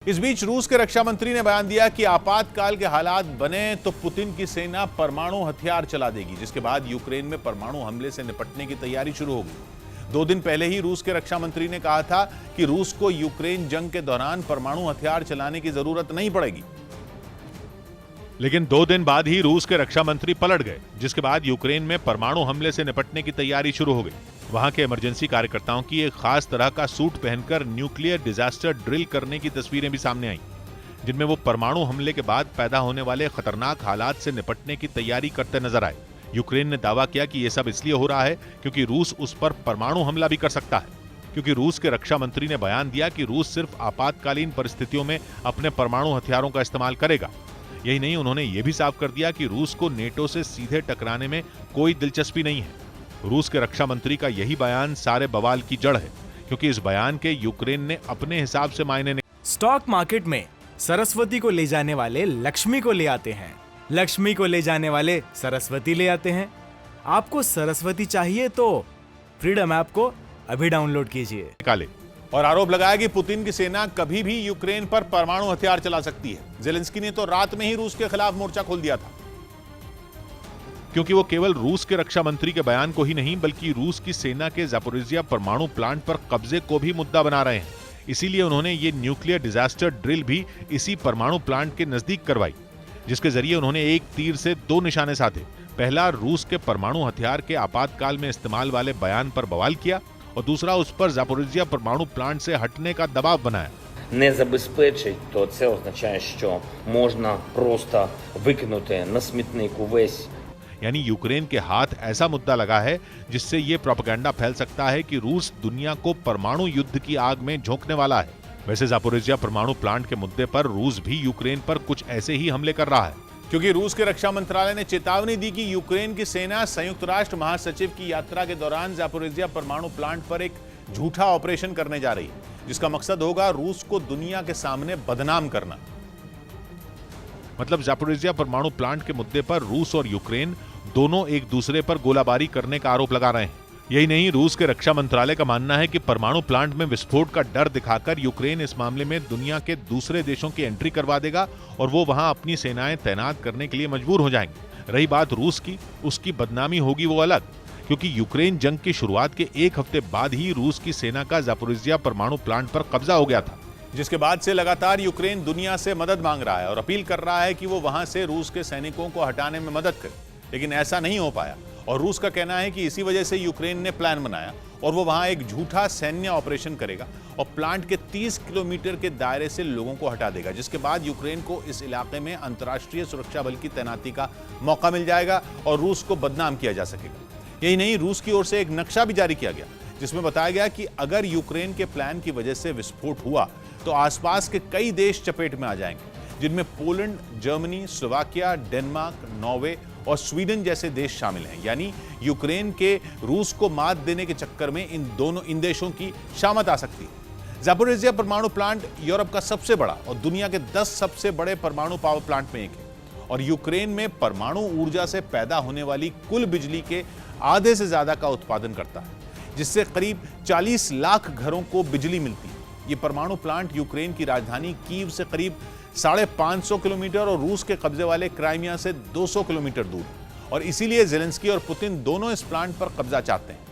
इस बीच रूस के रक्षा मंत्री ने बयान दिया कि आपातकाल के हालात बने तो पुतिन की सेना परमाणु हथियार चला देगी, जिसके बाद यूक्रेन में परमाणु हमले से निपटने की तैयारी शुरू होगी। 2 दिन पहले ही रूस के रक्षा मंत्री ने कहा था कि रूस को यूक्रेन जंग के दौरान परमाणु हथियार चलाने की जरूरत नहीं पड़ेगी, लेकिन 2 दिन बाद ही रूस के रक्षा मंत्री पलट गए, जिसके बाद यूक्रेन में परमाणु हमले से निपटने की तैयारी शुरू हो गई। वहां के इमरजेंसी कार्यकर्ताओं की एक खास तरह का सूट पहनकर न्यूक्लियर डिजास्टर ड्रिल करने की तस्वीरें भी सामने आईं, जिनमें वो परमाणु हमले के बाद पैदा होने वाले खतरनाक हालात से निपटने की तैयारी करते नजर आए। यूक्रेन ने दावा किया कि यह सब इसलिए हो रहा है क्योंकि रूस उस पर परमाणु हमला भी कर सकता है, क्योंकि रूस के रक्षा मंत्री ने बयान दिया कि रूस सिर्फ आपातकालीन परिस्थितियों में अपने परमाणु हथियारों का इस्तेमाल करेगा। यही नहीं, उन्होंने ये भी साफ कर दिया कि रूस को नेटो से सीधे टकराने में कोई दिलचस्पी नहीं है। रूस के रक्षा मंत्री का यही बयान सारे बवाल की जड़ है, क्योंकि इस बयान के यूक्रेन ने अपने हिसाब से मायने नहीं। स्टॉक मार्केट में सरस्वती को ले जाने वाले लक्ष्मी को ले आते हैं, लक्ष्मी को ले जाने वाले सरस्वती ले आते हैं। आपको सरस्वती चाहिए तो फ्रीडम ऐप को अभी डाउनलोड कीजिए। निकाले और आरोप लगाया कि पुतिन की सेना कभी भी यूक्रेन पर परमाणु हथियार चला सकती है। जेलेंस्की ने तो रात में ही रूस के खिलाफ मोर्चा खोल दिया था, क्योंकि वो केवल रूस के रक्षा मंत्री के बयान को ही नहीं बल्कि रूस की सेना के ज़ापोरिज़िया परमाणु प्लांट पर कब्जे को भी मुद्दा बना रहे हैं। इसीलिए उन्होंने ये न्यूक्लियर डिजास्टर ड्रिल भी इसी परमाणु प्लांट के नजदीक करवाई, जिसके जरिए उन्होंने एक तीर से 2 निशाने साधे। पहला, रूस के परमाणु हथियार के आपातकाल में इस्तेमाल वाले बयान पर बवाल किया, और दूसरा, उस पर ज़ापोरिज़िया परमाणु प्लांट से हटने का दबाव बनाया। Не забезпечить, то це означає, що можна просто викинути на смітник увесь. यानी यूक्रेन के हाथ ऐसा मुद्दा लगा है जिससे ये प्रोपेगेंडा फैल सकता है कि रूस दुनिया को परमाणु युद्ध की आग में झोंकने वाला है। वैसे ज़ापोरिज़िया परमाणु प्लांट के मुद्दे पर रूस भी यूक्रेन पर कुछ ऐसे ही हमले कर रहा है, क्योंकि रूस के रक्षा मंत्रालय ने चेतावनी दी कि यूक्रेन की सेना संयुक्त राष्ट्र महासचिव की यात्रा के दौरान ज़ापोरिज़िया परमाणु प्लांट पर एक झूठा ऑपरेशन करने जा रही है, जिसका मकसद होगा रूस को दुनिया के सामने बदनाम करना। मतलब ज़ापोरिज़िया परमाणु प्लांट के मुद्दे पर रूस और यूक्रेन दोनों एक दूसरे पर गोलाबारी करने का आरोप लगा रहे हैं। यही नहीं, रूस के रक्षा मंत्रालय का मानना है कि परमाणु प्लांट में विस्फोट का डर दिखाकर यूक्रेन इस मामले में दुनिया के दूसरे देशों की एंट्री करवा देगा और वो वहां अपनी सेनाएं तैनात करने के लिए मजबूर हो जाएंगे। रही बात रूस की, उसकी बदनामी होगी वो अलग, क्योंकि यूक्रेन जंग की शुरुआत के 1 हफ्ते बाद ही रूस की सेना का ज़ापोरिज़िया परमाणु प्लांट पर कब्जा हो गया था, जिसके बाद से लगातार यूक्रेन दुनिया से मदद मांग रहा है और अपील कर रहा है कि वो वहां से रूस के सैनिकों को हटाने में मदद करे, लेकिन ऐसा नहीं हो पाया। और रूस का कहना है कि इसी वजह से यूक्रेन ने प्लान बनाया और वो वहां एक झूठा सैन्य ऑपरेशन करेगा और प्लांट के 30 किलोमीटर के दायरे से लोगों को हटा देगा, जिसके बाद यूक्रेन को इस इलाके में अंतर्राष्ट्रीय सुरक्षा बल की तैनाती का मौका मिल जाएगा और रूस को बदनाम किया जा सकेगा। यही नहीं, रूस की ओर से एक नक्शा भी जारी किया गया, जिसमें बताया गया कि अगर यूक्रेन के प्लान की वजह से विस्फोट हुआ तो आसपास के कई देश चपेट में आ जाएंगे, जिनमें Poland, Germany, Slovakia, Denmark, Norway और स्वीडन जैसे देश शामिल हैं। यानी यूक्रेन के रूस को मात देने के चक्कर में इन देशों की शामत आ सकती है। ज़ापोरिज़िया परमाणु प्लांट यूरोप का सबसे बड़ा और दुनिया के 10 सबसे बड़े परमाणु पावर प्लांट में एक है और यूक्रेन में परमाणु ऊर्जा से पैदा होने वाली कुल बिजली के आधे से ज्यादा का उत्पादन करता है, जिससे करीब 40 लाख घरों को बिजली मिलती है। ये परमाणु प्लांट यूक्रेन की राजधानी कीव से करीब 550 किलोमीटर और रूस के कब्जे वाले क्राइमिया से 200 किलोमीटर दूर, और इसीलिए जेलेंस्की और पुतिन दोनों इस प्लांट पर कब्जा चाहते हैं।